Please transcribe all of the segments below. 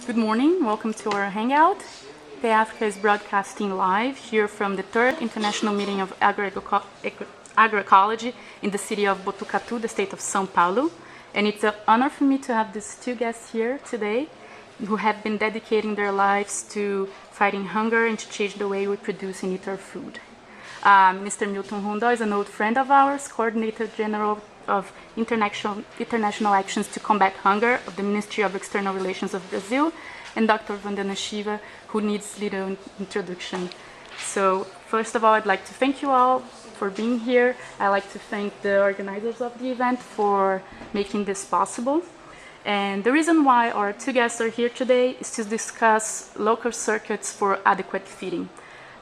Good morning, welcome to our hangout. PAA Africa is broadcasting live here from the 3rd International Meeting of Agroecology in the city of Botucatu, the state of São Paulo. And it's an honor for me to have these two guests here today who have been dedicating their lives to fighting hunger and to change the way we produce and eat our food. Mr. Milton Rondó is an old friend of ours, Coordinator General of International Actions to Combat Hunger of the Ministry of External Relations of Brazil, and Dr. Vandana Shiva, who needs little introduction. So first of all, I'd like to thank you all for being here. I'd like to thank the organizers of the event for making this possible. And the reason why our two guests are here today is to discuss local circuits for adequate feeding.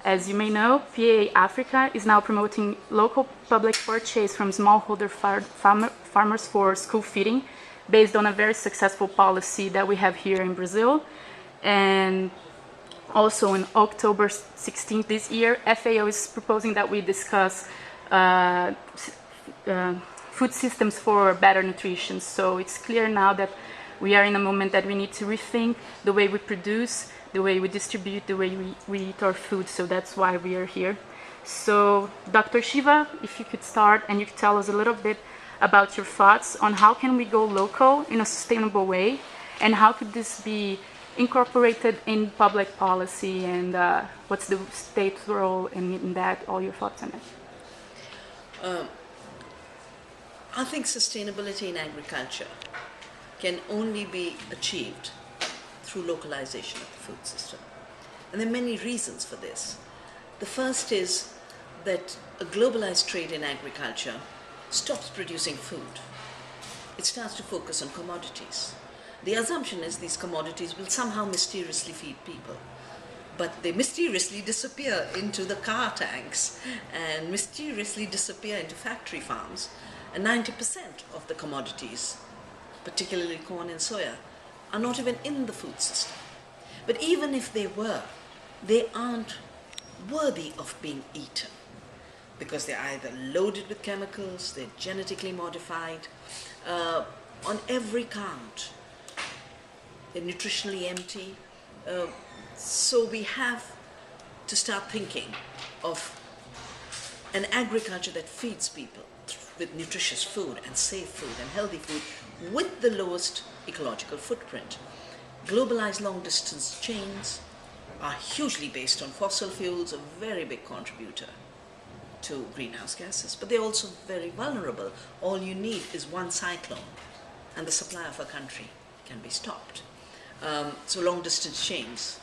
As you may know, PAA Africa is now promoting local public purchase from smallholder farmers for school feeding, based on a very successful policy that we have here in Brazil. And also on October 16th this year, FAO is proposing that we discuss food systems for better nutrition. So it's clear now that we are in a moment that we need to rethink the way we produce, the way we distribute, the way we eat our food. So that's why we are here. So Dr. Shiva, if you could start and you could tell us a little bit about your thoughts on how can we go local in a sustainable way, and how could this be incorporated in public policy, and what's the state's role in that, all your thoughts on it? I think sustainability in agriculture can only be achieved through localization of the food system. And there are many reasons for this. The first is that a globalized trade in agriculture stops producing food. It starts to focus on commodities. The assumption is these commodities will somehow mysteriously feed people, but they mysteriously disappear into the car tanks and mysteriously disappear into factory farms, and 90% of the commodities, particularly corn and soya, are not even in the food system. But even if they were, they aren't worthy of being eaten, because they're either loaded with chemicals, they're genetically modified, on every count, they're nutritionally empty. So we have to start thinking of an agriculture that feeds people with nutritious food and safe food and healthy food with the lowest ecological footprint. Globalized long-distance chains are hugely based on fossil fuels, a very big contributor to greenhouse gases, but they're also very vulnerable. All you need is one cyclone and the supply of a country can be stopped. So long-distance chains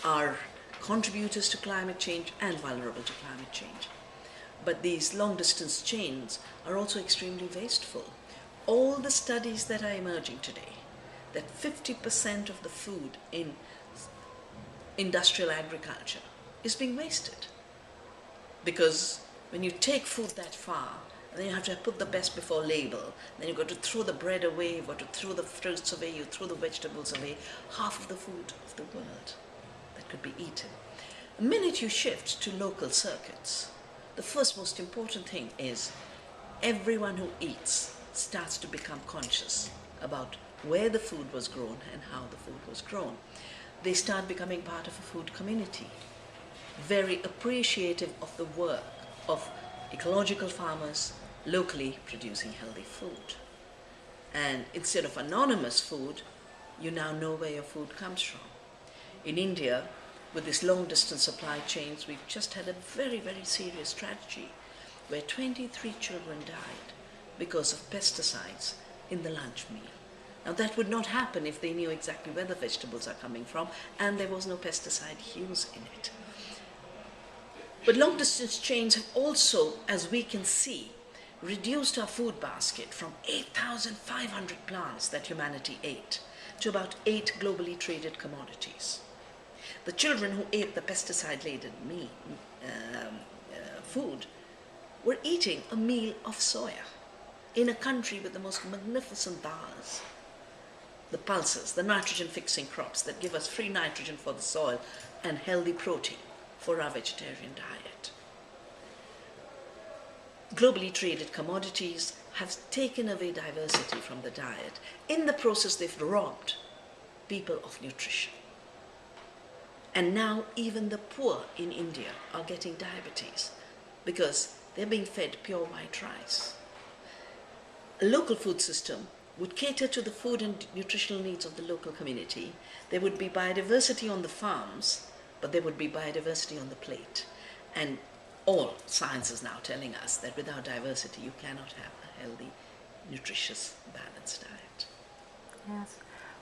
are contributors to climate change and vulnerable to climate change. But these long-distance chains are also extremely wasteful. All the studies that are emerging today, that 50% of the food in industrial agriculture is being wasted. Because when you take food that far, and then you have to put the best before label, then you've got to throw the bread away, you've got to throw the fruits away, you throw the vegetables away, half of the food of the world that could be eaten. The minute you shift to local circuits, the first most important thing is everyone who eats starts to become conscious about where the food was grown and how the food was grown. They start becoming part of a food community, very appreciative of the work of ecological farmers locally producing healthy food. And instead of anonymous food, you now know where your food comes from. In India, with these long-distance supply chains, we've just had a very, very serious tragedy where 23 children died because of pesticides in the lunch meal. Now that would not happen if they knew exactly where the vegetables are coming from and there was no pesticide use in it. But long-distance chains have also, as we can see, reduced our food basket from 8,500 plants that humanity ate to about 8 globally traded commodities. The children who ate the pesticide-laden food were eating a meal of soya in a country with the most magnificent dals, the pulses, the nitrogen-fixing crops that give us free nitrogen for the soil and healthy protein for our vegetarian diet. Globally traded commodities have taken away diversity from the diet. In the process, they've robbed people of nutrition. And now even the poor in India are getting diabetes because they're being fed pure white rice. A local food system would cater to the food and nutritional needs of the local community. There would be biodiversity on the farms, but there would be biodiversity on the plate. And all science is now telling us that without diversity, you cannot have a healthy, nutritious, balanced diet. Yes.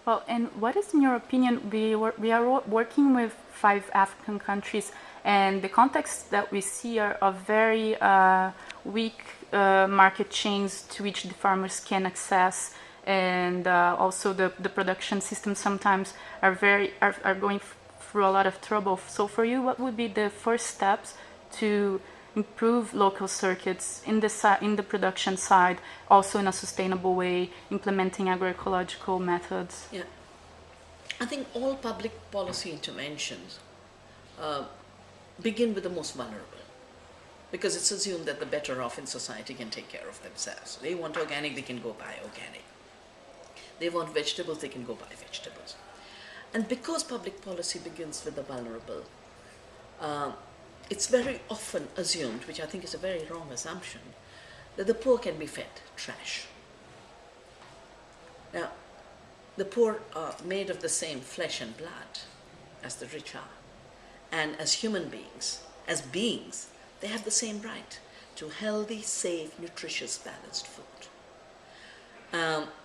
Well, and what is, in your opinion, we are working with 5 African countries, and the context that we see are of very weak market chains to which the farmers can access, and also the production systems sometimes are going through a lot of trouble. So for you, what would be the first steps to improve local circuits in the production side, also in a sustainable way, implementing agroecological methods? Yeah, I think all public policy interventions begin with the most vulnerable, because it's assumed that the better off in society can take care of themselves. They want organic, they can go buy organic. They want vegetables, they can go buy vegetables. And because public policy begins with the vulnerable, it's very often assumed, which I think is a very wrong assumption, that the poor can be fed trash. Now, the poor are made of the same flesh and blood as the rich are. And as human beings, they have the same right to healthy, safe, nutritious, balanced food.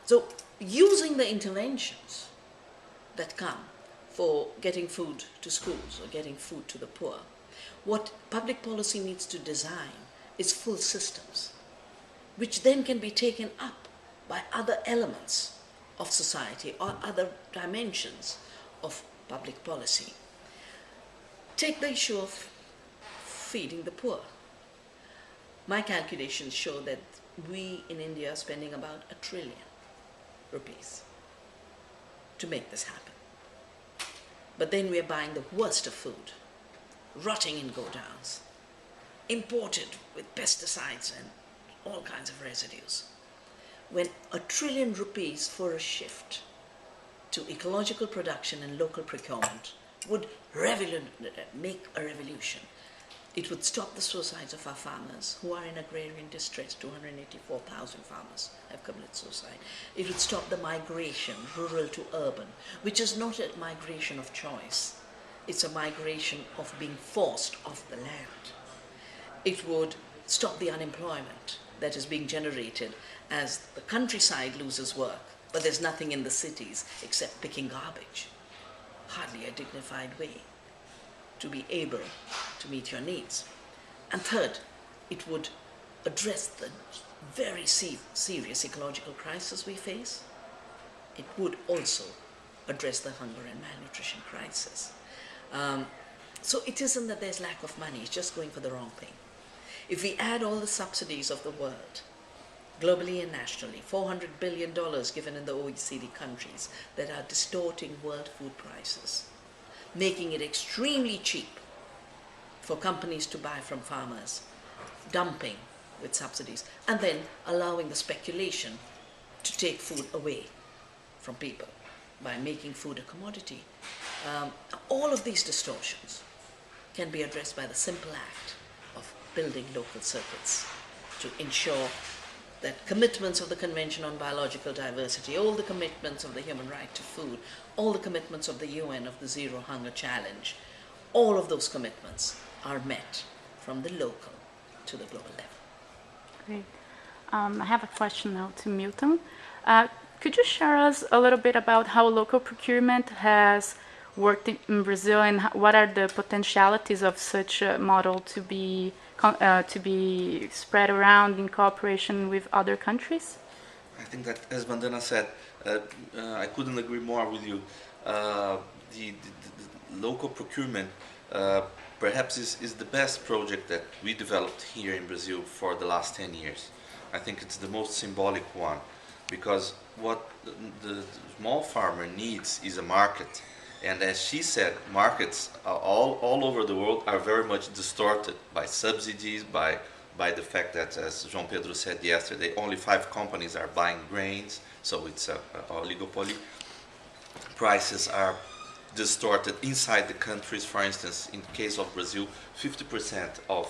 So using the interventions that come for getting food to schools or getting food to the poor, what public policy needs to design is full systems, which then can be taken up by other elements of society or other dimensions of public policy. Take the issue of feeding the poor. My calculations show that we in India are spending about ₹1 trillion to make this happen. But then we are buying the worst of food, rotting in godowns, imported with pesticides and all kinds of residues. When ₹1 trillion for a shift to ecological production and local procurement would make a revolution. It would stop the suicides of our farmers who are in agrarian distress. 284,000 farmers have committed suicide. It would stop the migration, rural to urban, which is not a migration of choice. It's a migration of being forced off the land. It would stop the unemployment that is being generated as the countryside loses work, but there's nothing in the cities except picking garbage. Hardly a dignified way to be able to meet your needs. And third, it would address the very serious ecological crisis we face. It would also address the hunger and malnutrition crisis. So it isn't that there's lack of money, it's just going for the wrong thing. If we add all the subsidies of the world, globally and nationally, $400 billion given in the OECD countries that are distorting world food prices, making it extremely cheap for companies to buy from farmers, dumping with subsidies, and then allowing the speculation to take food away from people by making food a commodity. All of these distortions can be addressed by the simple act of building local circuits to ensure that commitments of the Convention on Biological Diversity, all the commitments of the human right to food, all the commitments of the UN of the Zero Hunger Challenge, all of those commitments are met from the local to the global level. Great. I have a question now to Milton. Could you share us a little bit about how local procurement has worked in Brazil, and what are the potentialities of such a model to be spread around in cooperation with other countries? I think that, as Vandana said, I couldn't agree more with you. The local procurement perhaps is the best project that we developed here in Brazil for the last 10 years. I think it's the most symbolic one, because what the small farmer needs is a market. And as she said, markets all over the world are very much distorted by subsidies, by the fact that, as João Pedro said yesterday, only 5 companies are buying grains, so it's a oligopoly. prices are distorted inside the countries. For instance, in the case of Brazil, 50% of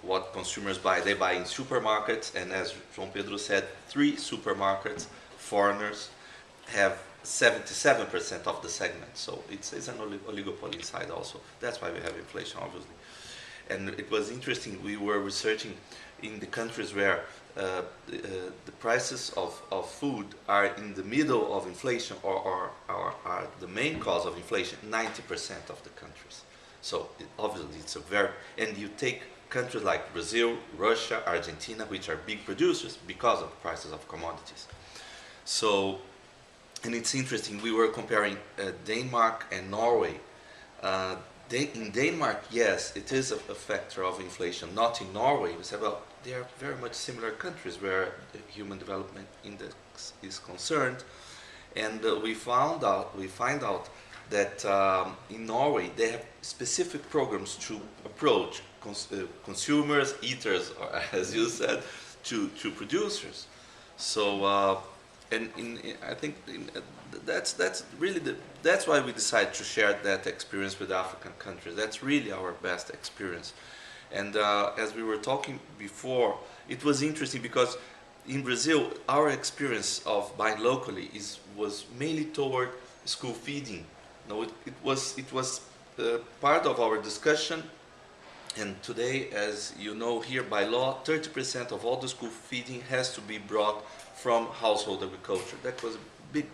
what consumers buy, they buy in supermarkets, and as João Pedro said, 3 supermarkets, foreigners have 77% of the segment. So it's an oligopoly inside also. That's why we have inflation, obviously. And it was interesting, we were researching in the countries where the prices of food are in the middle of inflation or are the main cause of inflation, 90% of the countries. So obviously it's a very, and you take countries like Brazil, Russia, Argentina, which are big producers because of the prices of commodities. So, and it's interesting, we were comparing Denmark and Norway. In Denmark, yes, it is a factor of inflation, not in Norway. We said, well, they are very much similar countries where the Human Development Index is concerned. And we find out that in Norway, they have specific programs to approach consumers, eaters, or as you said, to producers. So, I think that's really that's why we decided to share that experience with African countries. That's really our best experience. And as we were talking before, it was interesting because in Brazil, our experience of buying locally was mainly toward school feeding. No, it was part of our discussion. And today, as you know, here by law, 30% of all the school feeding has to be brought from household agriculture. That was a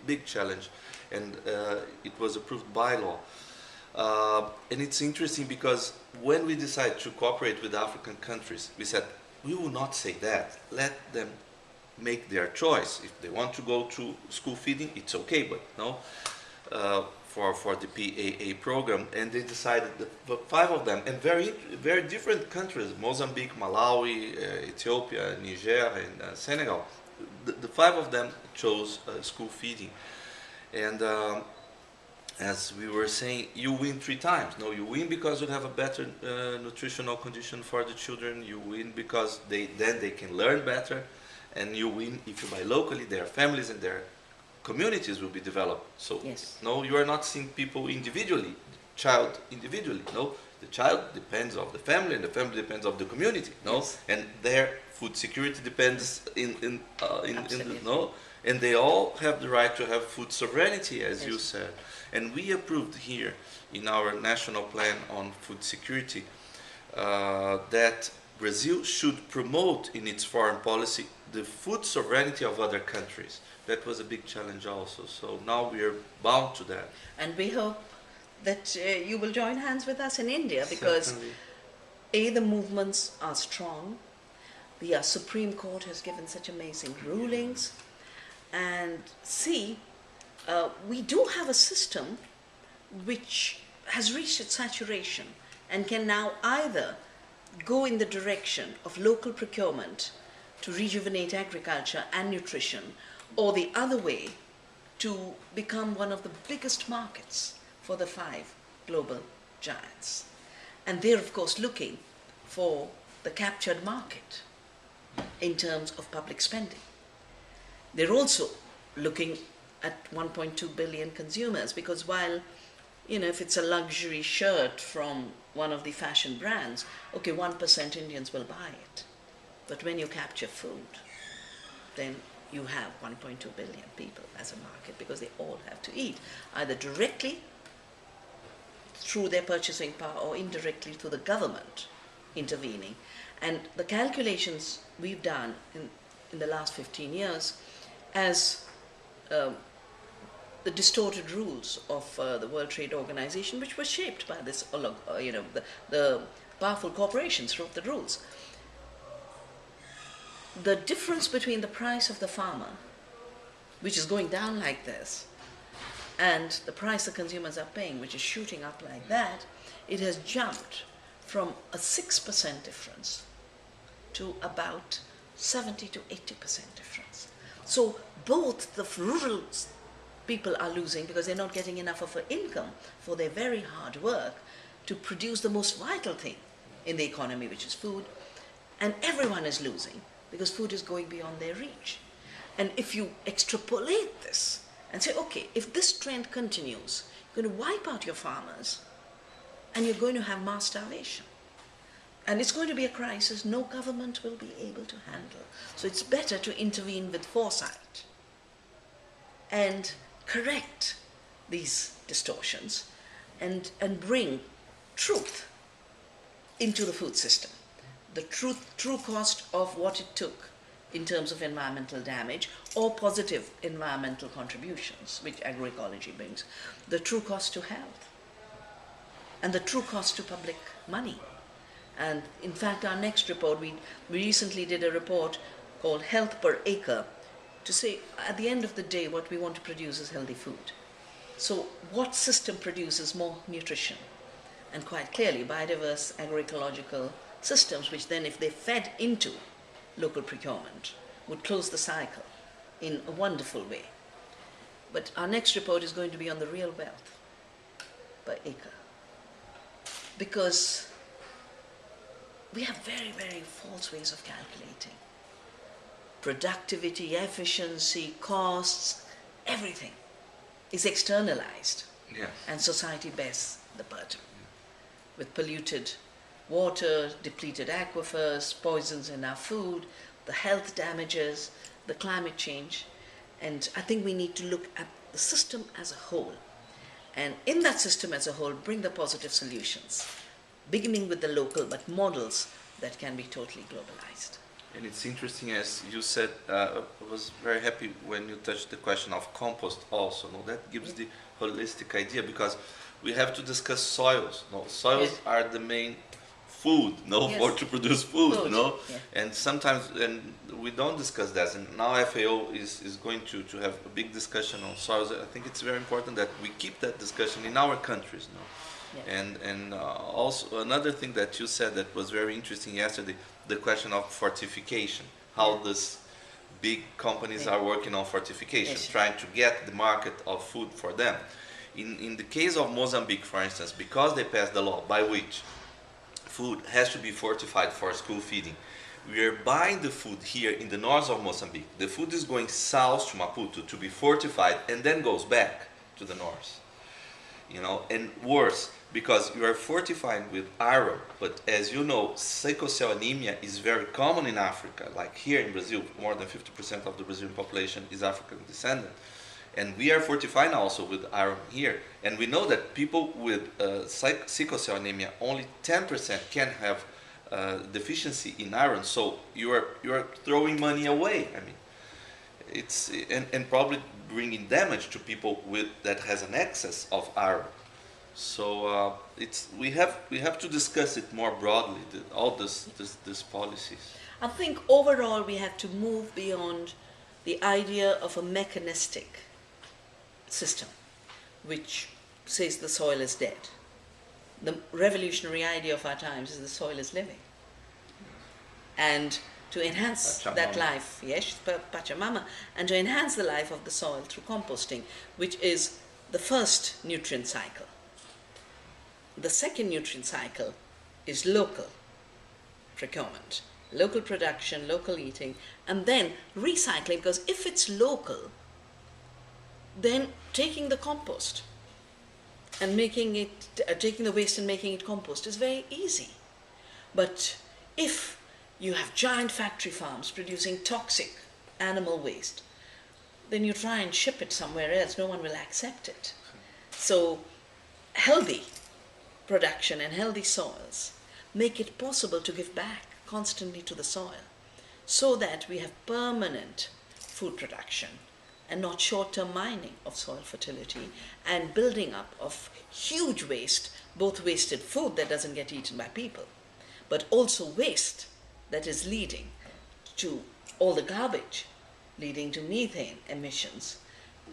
big challenge, and it was approved by law. And it's interesting because when we decided to cooperate with African countries, we said, we will not say that. Let them make their choice. If they want to go to school feeding, it's okay, but no, for the PAA program. And they decided, the 5 of them, and very different countries, Mozambique, Malawi, Ethiopia, Niger, and Senegal, the 5 of them chose school feeding. And as we were saying, you win 3 times. No, you win because you have a better nutritional condition for the children. You win because then they can learn better. And you win if you buy locally, their families and their communities will be developed. So yes. No, you are not seeing people individually, child individually. No, the child depends on the family, and the family depends on the community. No, yes. And their food security depends no, and they all have the right to have food sovereignty, as yes. You said. And we approved here in our national plan on food security that Brazil should promote in its foreign policy the food sovereignty of other countries. That was a big challenge also. So now we are bound to that. And we hope that you will join hands with us in India, because certainly. A, the movements are strong. The Supreme Court has given such amazing rulings. And C, we do have a system which has reached its saturation and can now either go in the direction of local procurement to rejuvenate agriculture and nutrition, or the other way, to become one of the biggest markets for the 5 global giants. And they're of course looking for the captured market in terms of public spending. They're also looking at 1.2 billion consumers, because while, you know, if it's a luxury shirt from one of the fashion brands, okay, 1% Indians will buy it. But when you capture food, then you have 1.2 billion people as a market, because they all have to eat, either directly through their purchasing power or indirectly through the government intervening. And the calculations we've done in the last 15 years, as the distorted rules of the World Trade Organization, which were shaped by this, the powerful corporations wrote the rules. The difference between the price of the farmer, which is going down like this, and the price the consumers are paying, which is shooting up like that, it has jumped from a 6% difference to about 70 to 80% difference. So both the rural people are losing because they're not getting enough of an income for their very hard work to produce the most vital thing in the economy, which is food, and everyone is losing because food is going beyond their reach. And if you extrapolate this and say, okay, if this trend continues, you're going to wipe out your farmers and you're going to have mass starvation. And it's going to be a crisis no government will be able to handle. So it's better to intervene with foresight and correct these distortions and bring truth into the food system. The true cost of what it took in terms of environmental damage or positive environmental contributions, which agroecology brings, the true cost to health and the true cost to public money. And in fact, our next report, we recently did a report called Health Per Acre to say at the end of the day what we want to produce is healthy food. So what system produces more nutrition? And quite clearly biodiverse agroecological systems, which then if they fed into local procurement would close the cycle in a wonderful way. But our next report is going to be on the real wealth per acre, because we have very, very false ways of calculating productivity, efficiency, costs, everything is externalized. Yes. And society bears the burden with polluted water, depleted aquifers, poisons in our food, the health damages, the climate change. And I think we need to look at the system as a whole. And in that system as a whole, bring the positive solutions, beginning with the local, but models that can be totally globalized. And it's interesting, as you said, I was very happy when you touched the question of compost also. No, that gives the holistic idea, because we have to discuss soils. No, soils Yes. are the main food, no, Yes. for to produce food, no, Yeah. and sometimes we don't discuss that. And now FAO is going to have a big discussion on soils. I think it's very important that we keep that discussion in our countries, no. Yeah. And also another thing that you said that was very interesting yesterday, the question of fortification, how these big companies are working on fortification, Yes. trying to get the market of food for them. In the case of Mozambique, for instance, because they passed the law by which food has to be fortified for school feeding, we are buying the food here in the north of Mozambique. The food is going south to Maputo to be fortified and then goes back to the north. You know, and worse, because you are fortifying with iron, but as you know, sickle cell anemia is very common in Africa. Like here in Brazil, more than 50% of the Brazilian population is African descendant. And we are fortifying also with iron here. And we know that people with sickle cell anemia, only 10% can have deficiency in iron. So you are throwing money away. I mean, it's and probably bringing damage to people with that has an excess of iron. So we have to discuss it more broadly. All these policies. I think overall we have to move beyond the idea of a mechanistic system which says the soil is dead. The revolutionary idea of our times is the soil is living. And to enhance that life, yes, Pachamama, and to enhance the life of the soil through composting, which is the first nutrient cycle. The second nutrient cycle is local procurement, local production, local eating, and then recycling, because if it's local, then taking the compost and making it, taking the waste and making it compost is very easy. But if you have giant factory farms producing toxic animal waste, then you try and ship it somewhere else, no one will accept it. So healthy production and healthy soils make it possible to give back constantly to the soil so that we have permanent food production and not short-term mining of soil fertility and building up of huge waste, both wasted food that doesn't get eaten by people, but also waste that is leading to all the garbage, leading to methane emissions.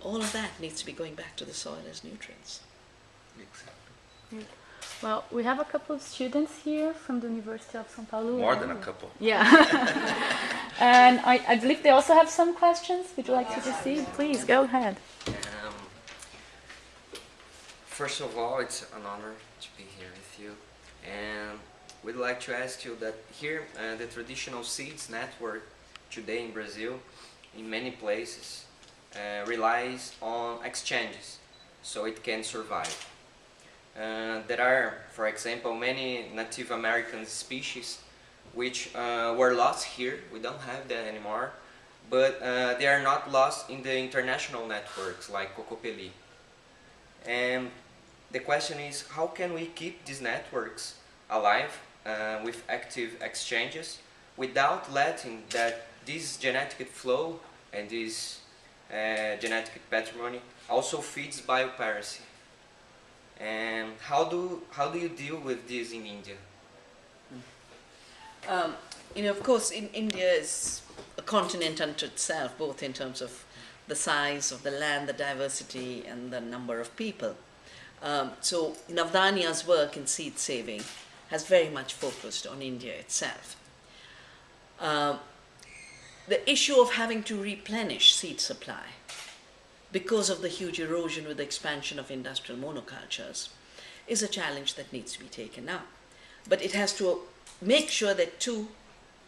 All of that needs to be going back to the soil as nutrients. Exactly. Well, we have a couple of students here from the University of São Paulo. More than a couple. Yeah. And I believe they also have some questions. Would you like to proceed? Please, go ahead. First of all, it's an honor to be here with you. And we'd like to ask you that here, the traditional seeds network today in Brazil, in many places, relies on exchanges so it can survive. There are, for example, many Native American species which were lost here. We don't have that anymore, but they are not lost in the international networks like Cocopelli. And the question is, how can we keep these networks alive with active exchanges without letting that this genetic flow and this genetic patrimony also feeds biopiracy? And how do you deal with this in India? Of course, in India is a continent unto itself, both in terms of the size of the land, the diversity, and the number of people. So Navdania's work in seed saving has very much focused on India itself. The issue of having to replenish seed supply because of the huge erosion with the expansion of industrial monocultures is a challenge that needs to be taken up. But it has to make sure that two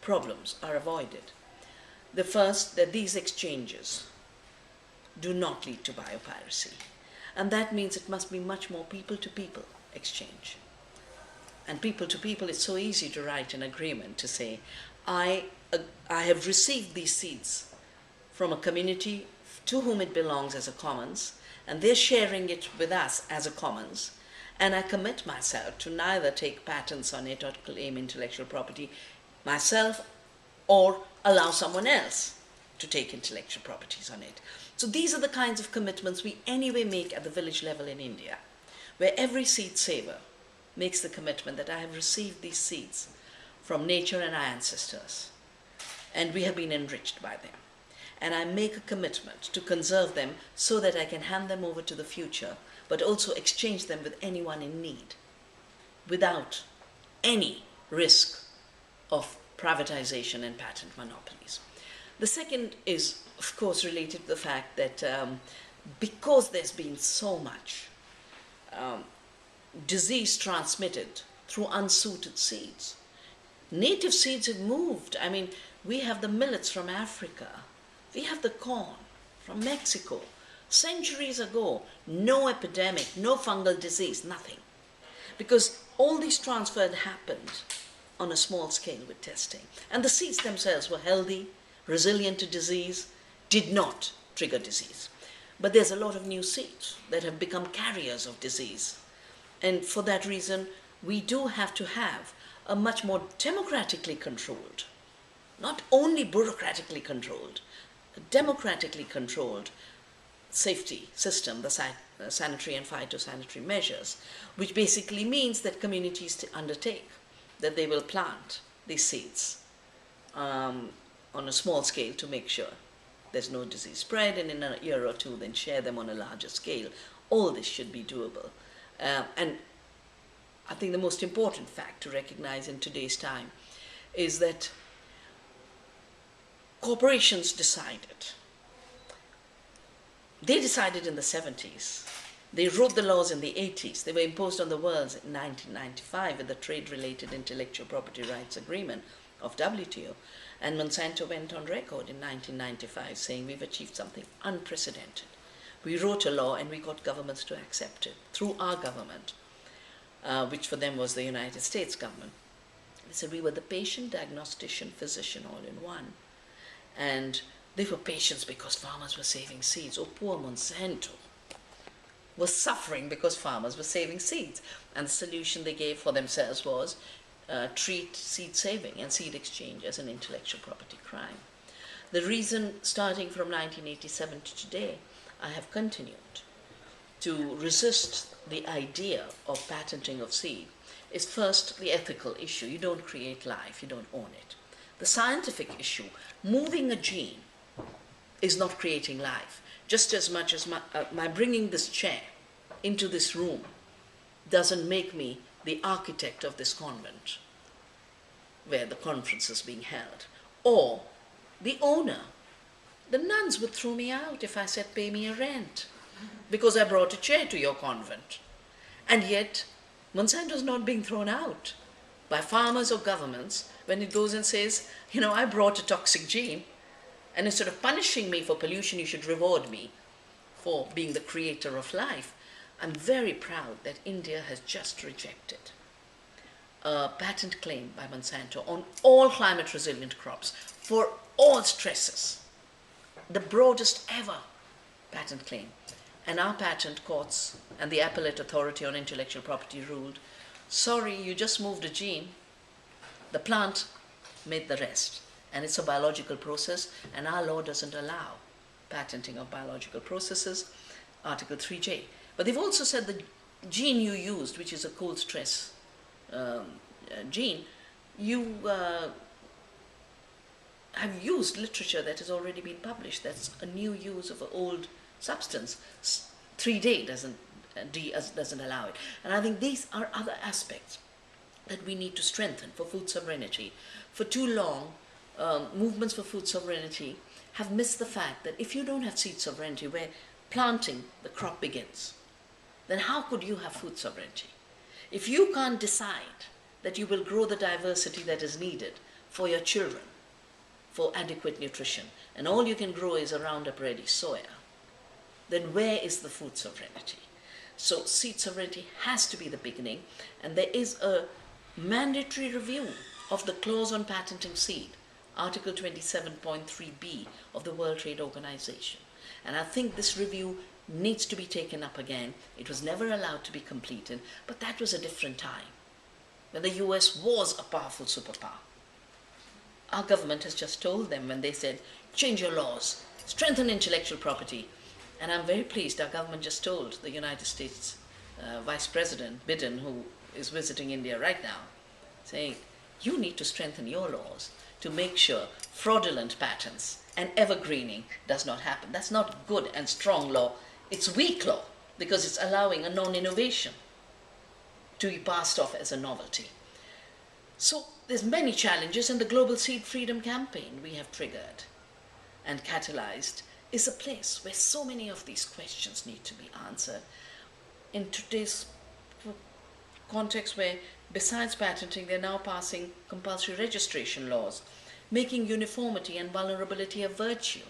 problems are avoided. The first, that these exchanges do not lead to biopiracy. And that means it must be much more people-to-people exchange. And people-to-people, it's so easy to write an agreement to say, I have received these seeds from a community to whom it belongs as a commons, and they're sharing it with us as a commons, and I commit myself to neither take patents on it or claim intellectual property myself or allow someone else to take intellectual properties on it. So these are the kinds of commitments we anyway make at the village level in India, where every seed saver makes the commitment that I have received these seeds from nature and our ancestors, and we have been enriched by them. And I make a commitment to conserve them so that I can hand them over to the future, but also exchange them with anyone in need without any risk of privatization and patent monopolies. The second is, of course, related to the fact that because there's been so much disease transmitted through unsuited seeds, native seeds have moved. I mean, we have the millets from Africa. We have the corn from Mexico. Centuries ago, no epidemic, no fungal disease, nothing. Because all these transfers happened on a small scale with testing. And the seeds themselves were healthy, resilient to disease, did not trigger disease. But there's a lot of new seeds that have become carriers of disease. And for that reason, we do have to have a much more democratically controlled, not only bureaucratically controlled, a democratically controlled safety system, the sanitary and phytosanitary measures, which basically means that communities undertake that they will plant these seeds on a small scale to make sure there's no disease spread, and in a year or two then share them on a larger scale. All this should be doable. And I think the most important fact to recognize in today's time is that corporations decided. They decided in the 70s. They wrote the laws in the 80s. They were imposed on the world in 1995 with the Trade-Related Intellectual Property Rights Agreement of WTO. And Monsanto went on record in 1995 saying we've achieved something unprecedented. We wrote a law and we got governments to accept it through our government, which for them was the United States government. They said we were the patient, diagnostician, physician all in one. And they were patients because farmers were saving seeds. Oh, poor Monsanto was suffering because farmers were saving seeds. And the solution they gave for themselves was treat seed saving and seed exchange as an intellectual property crime. The reason, starting from 1987 to today, I have continued to resist the idea of patenting of seed is first the ethical issue. You don't create life, you don't own it. The scientific issue, moving a gene is not creating life. Just as much as my bringing this chair into this room doesn't make me the architect of this convent where the conference is being held, or the owner. The nuns would throw me out if I said pay me a rent because I brought a chair to your convent. And yet Monsanto's not being thrown out by farmers or governments when it goes and says, I brought a toxic gene And instead of punishing me for pollution, you should reward me for being the creator of life. I'm very proud that India has just rejected a patent claim by Monsanto on all climate resilient crops for all stresses, the broadest ever patent claim. And our patent courts and the Appellate Authority on Intellectual Property ruled, sorry, you just moved a gene, the plant made the rest. And it's a biological process, and our law doesn't allow patenting of biological processes, Article 3J. But they've also said the gene you used, which is a cold stress gene, you have used literature that has already been published. That's a new use of an old substance. 3D doesn't allow it. And I think these are other aspects that we need to strengthen for food sovereignty. For too long, movements for food sovereignty have missed the fact that if you don't have seed sovereignty where planting the crop begins, then how could you have food sovereignty? If you can't decide that you will grow the diversity that is needed for your children, for adequate nutrition, and all you can grow is a Roundup Ready soya, then where is the food sovereignty? So seed sovereignty has to be the beginning, and there is a mandatory review of the clause on patenting seed, Article 27.3b of the World Trade Organization. And I think this review needs to be taken up again. It was never allowed to be completed, but that was a different time, when the US was a powerful superpower. Our government has just told them when they said, change your laws, strengthen intellectual property. And I'm very pleased our government just told the United States Vice President Biden, who is visiting India right now, saying, you need to strengthen your laws to make sure fraudulent patents and evergreening does not happen. That's not good and strong law. It's weak law because it's allowing a non-innovation to be passed off as a novelty. So there's many challenges, and the Global Seed Freedom Campaign we have triggered and catalyzed is a place where so many of these questions need to be answered. In today's context where besides patenting, they're now passing compulsory registration laws, making uniformity and vulnerability a virtue,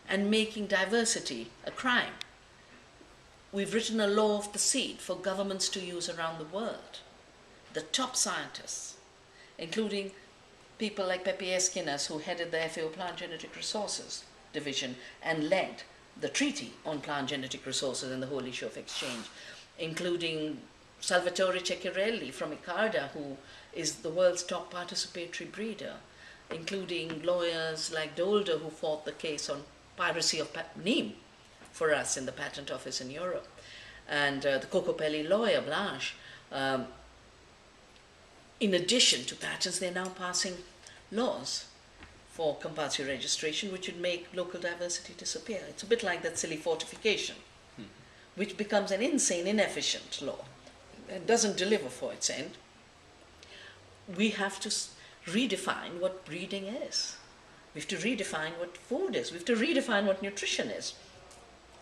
and making diversity a crime. We've written a law of the seed for governments to use around the world. The top scientists, including people like Pepe Esquinas, who headed the FAO Plant Genetic Resources Division and led the Treaty on Plant Genetic Resources and the whole issue of exchange, including Salvatore Ceccarelli from ICARDA, who is the world's top participatory breeder, including lawyers like Dolder, who fought the case on piracy of neem for us in the patent office in Europe, and the Cocopelli lawyer, Blanche. In addition to patents, they're now passing laws for compulsory registration, which would make local diversity disappear. It's a bit like that silly fortification, which becomes an insane, inefficient law and doesn't deliver for its end. We have to redefine what breeding is. We have to redefine what food is. We have to redefine what nutrition is.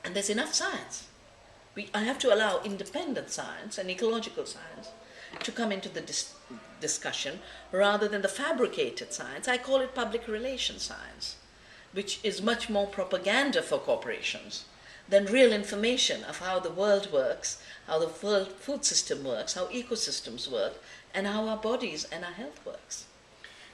And there's enough science. I have to allow independent science and ecological science to come into the discussion rather than the fabricated science. I call it public relations science, which is much more propaganda for corporations than real information of how the world works, how the world food system works, how ecosystems work, and how our bodies and our health works.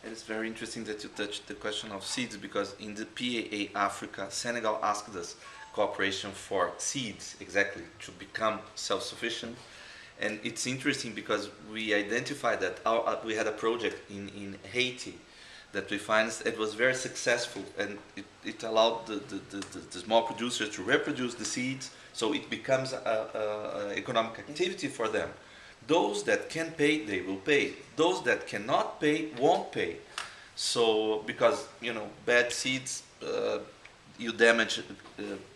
And it's very interesting that you touched the question of seeds, because in the PAA Africa, Senegal asked us cooperation for seeds, exactly, to become self-sufficient. And it's interesting because we identified that we had a project in Haiti that we find it was very successful, and it allowed the small producers to reproduce the seeds, so it becomes an economic activity for them. Those that can pay, they will pay. Those that cannot pay, won't pay. So, because, bad seeds, you damage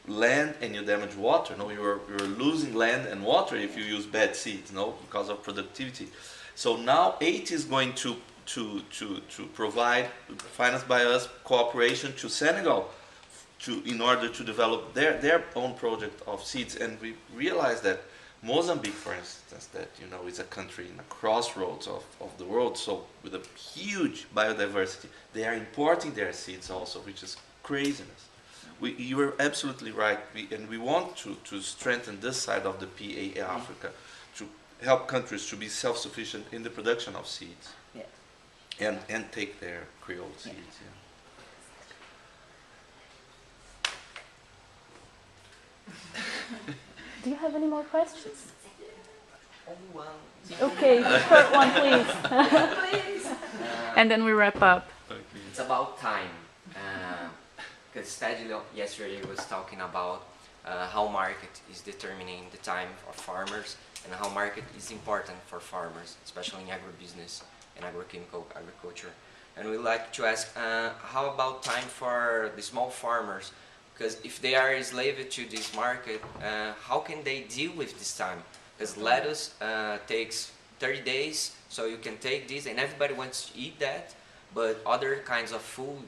land and you damage water. No, you're losing land and water if you use bad seeds. No, because of productivity. So now Haiti is going to provide, financed by us, cooperation to Senegal in order to develop their own project of seeds. And we realize that Mozambique, for instance, that is a country in a crossroads of the world, so with a huge biodiversity, they are importing their seeds also, which is craziness. You are absolutely right, and we want to strengthen this side of the PAA Africa, to help countries to be self-sufficient in the production of seeds, Yeah. and take their Creole seeds. Yeah. Do you have any more questions? Only one. Okay, short one, please. And then we wrap up. It's about time. Because Stadilo yesterday was talking about how market is determining the time of farmers and how market is important for farmers, especially in agribusiness and agrochemical agriculture. And we'd like to ask, how about time for the small farmers? Because if they are enslaved to this market, how can they deal with this time? Because lettuce takes 30 days, so you can take this, and everybody wants to eat that. But other kinds of food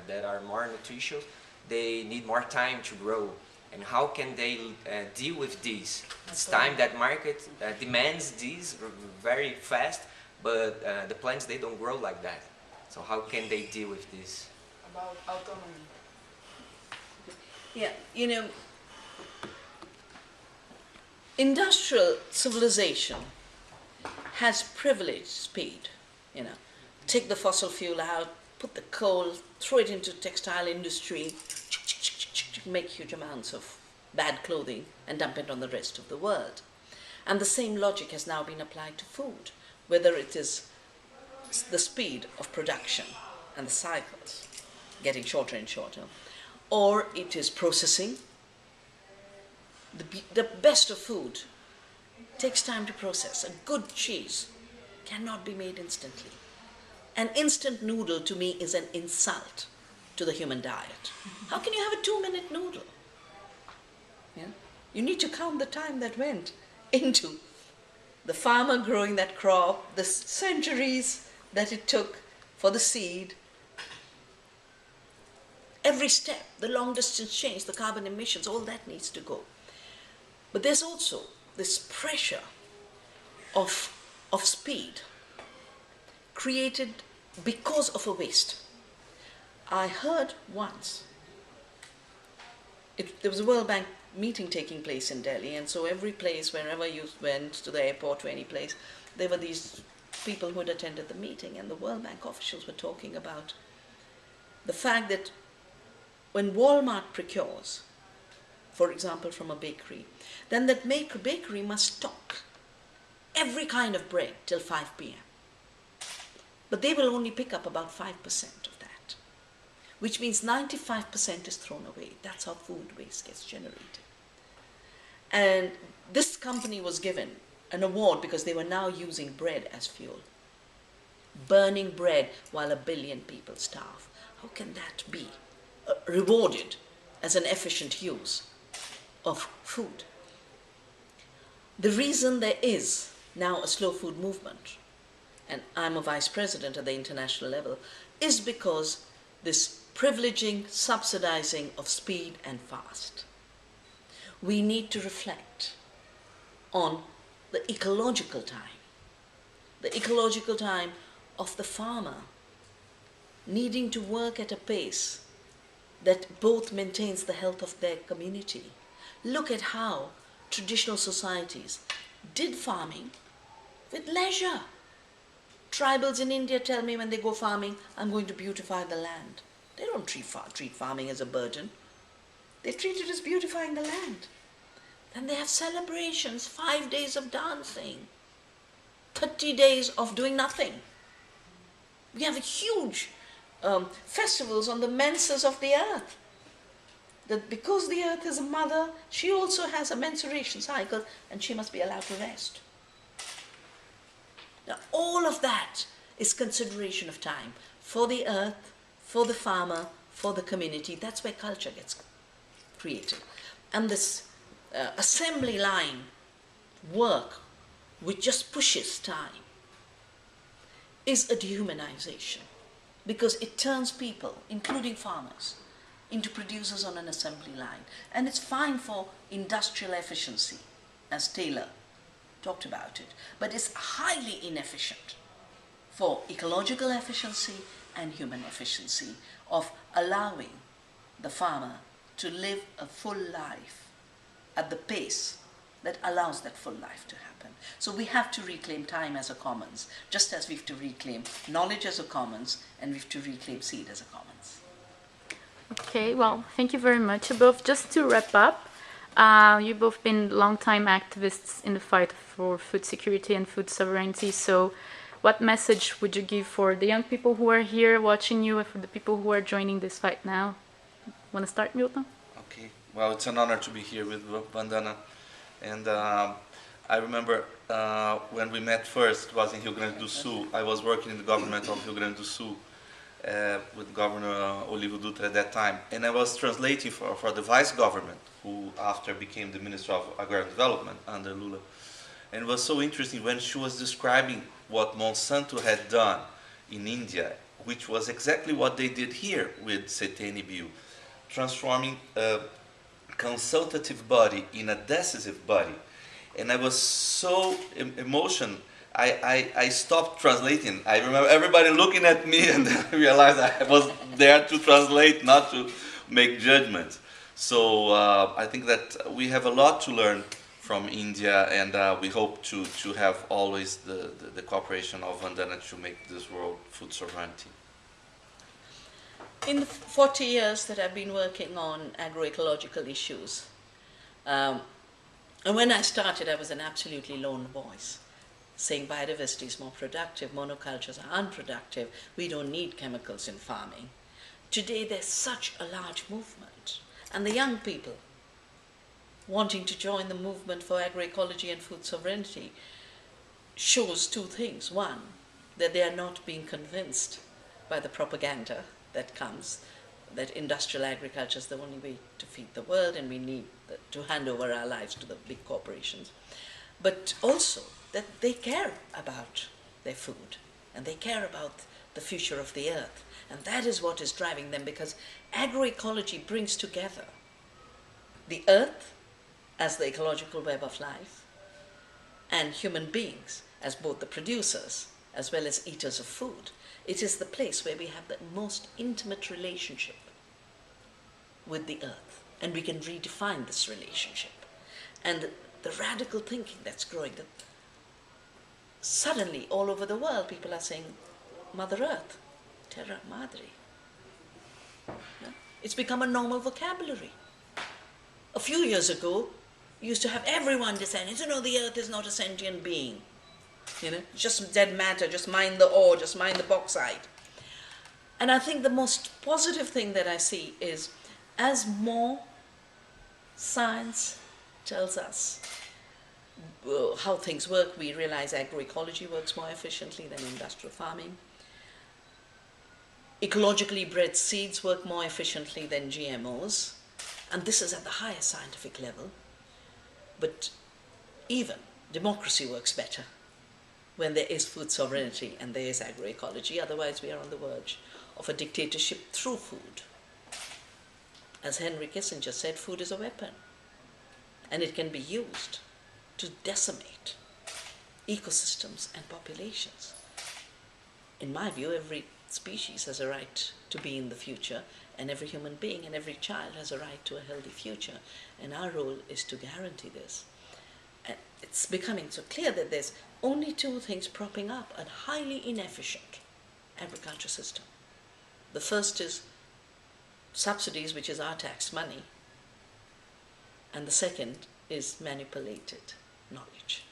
that are more nutritious, they need more time to grow. And how can they deal with this? It's time that market demands this very fast, but the plants, they don't grow like that. So how can they deal with this? About autonomy. Yeah, you know, industrial civilization has privileged speed, you know. Take the fossil fuel out, put the coal, throw it into textile industry, make huge amounts of bad clothing and dump it on the rest of the world. And the same logic has now been applied to food, whether it is the speed of production and the cycles getting shorter and shorter, or it is processing. The best of food takes time to process. A good cheese cannot be made instantly. An instant noodle to me is an insult to the human diet. How can you have a 2-minute noodle? Yeah? You need to count the time that went into the farmer growing that crop, the centuries that it took for the seed. Every step, the long distance change, the carbon emissions, all that needs to go. But there's also this pressure of speed created because of a waste. I heard once, there was a World Bank meeting taking place in Delhi, and so every place, wherever you went, to the airport, to any place, there were these people who had attended the meeting, and the World Bank officials were talking about the fact that when Walmart procures, for example, from a bakery, then that bakery must stock every kind of bread till 5 p.m. But they will only pick up about 5% of that, which means 95% is thrown away. That's how food waste gets generated. And this company was given an award because they were now using bread as fuel, burning bread while 1 billion people starve. How can that be rewarded as an efficient use of food? The reason there is now a slow food movement, and I'm a vice president at the international level, is because this privileging, subsidizing of speed and fast. We need to reflect on the ecological time of the farmer needing to work at a pace that both maintains the health of their community. Look at how traditional societies did farming with leisure. Tribals in India tell me when they go farming, I'm going to beautify the land. They don't treat farming as a burden. They treat it as beautifying the land. Then they have celebrations, 5 days of dancing, 30 days of doing nothing. We have huge festivals on the menses of the earth. That because the earth is a mother, she also has a menstruation cycle and she must be allowed to rest. Now, all of that is consideration of time for the earth, for the farmer, for the community. That's where culture gets created. And this assembly line work, which just pushes time, is a dehumanization, because it turns people, including farmers, into producers on an assembly line. And it's fine for industrial efficiency, as Taylor talked about it, but it's highly inefficient for ecological efficiency and human efficiency of allowing the farmer to live a full life at the pace that allows that full life to happen. So we have to reclaim time as a commons, just as we have to reclaim knowledge as a commons, and we have to reclaim seed as a commons. Okay, well, thank you very much, you both. Just to wrap up, you've both been long-time activists in the fight for food security and food sovereignty. So what message would you give for the young people who are here watching you and for the people who are joining this fight now? Want to start, Milton? Okay, well, it's an honor to be here with Vandana. And I remember when we met first, it was in Rio Grande do Sul. I was working in the government of Rio Grande do Sul with Governor Olívio Dutra at that time. And I was translating for the vice government, who after became the Minister of Agrarian Development under Lula. And it was so interesting when she was describing what Monsanto had done in India, which was exactly what they did here with CETN-Bio, transforming a consultative body in a decisive body. And I was so emotional, I stopped translating. I remember everybody looking at me, and then I realized I was there to translate, not to make judgments. So I think that we have a lot to learn from India, and we hope to have always the cooperation of Vandana to make this world food sovereignty. In the 40 years that I've been working on agroecological issues, and when I started, I was an absolutely lone voice, saying biodiversity is more productive, monocultures are unproductive, we don't need chemicals in farming. Today there's such a large movement, and the young people wanting to join the movement for agroecology and food sovereignty shows two things. One, that they are not being convinced by the propaganda that comes, that industrial agriculture is the only way to feed the world and we need to hand over our lives to the big corporations. But also that they care about their food and they care about the future of the earth. And that is what is driving them, because agroecology brings together the earth as the ecological web of life and human beings as both the producers as well as eaters of food. It is the place where we have the most intimate relationship with the earth, and we can redefine this relationship. And the radical thinking that's growing, that suddenly all over the world people are saying Mother Earth, Terra Madre. Yeah? It's become a normal vocabulary. A few years ago, you used to have everyone descending, you know, the earth is not a sentient being. You know, just dead matter, just mine the ore, just mine the bauxite. And I think the most positive thing that I see is, as more science tells us how things work, we realize agroecology works more efficiently than industrial farming. Ecologically bred seeds work more efficiently than GMOs, and this is at the highest scientific level. But even democracy works better when there is food sovereignty and there is agroecology. Otherwise, we are on the verge of a dictatorship through food. As Henry Kissinger said, food is a weapon, and it can be used to decimate ecosystems and populations. In my view, every species has a right to be in the future, and every human being and every child has a right to a healthy future, and our role is to guarantee this. And it's becoming so clear that there's only two things propping up a highly inefficient agriculture system. The first is subsidies, which is our tax money, and the second is manipulated knowledge.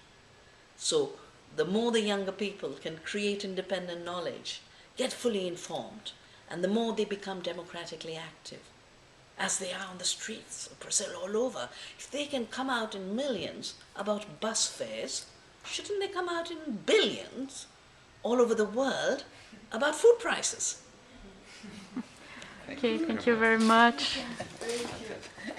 So the more the younger people can create independent knowledge, get fully informed, and the more they become democratically active, as they are on the streets of Brazil, all over. If they can come out in millions about bus fares, shouldn't they come out in billions all over the world about food prices? Okay, thank you very much. Thank you.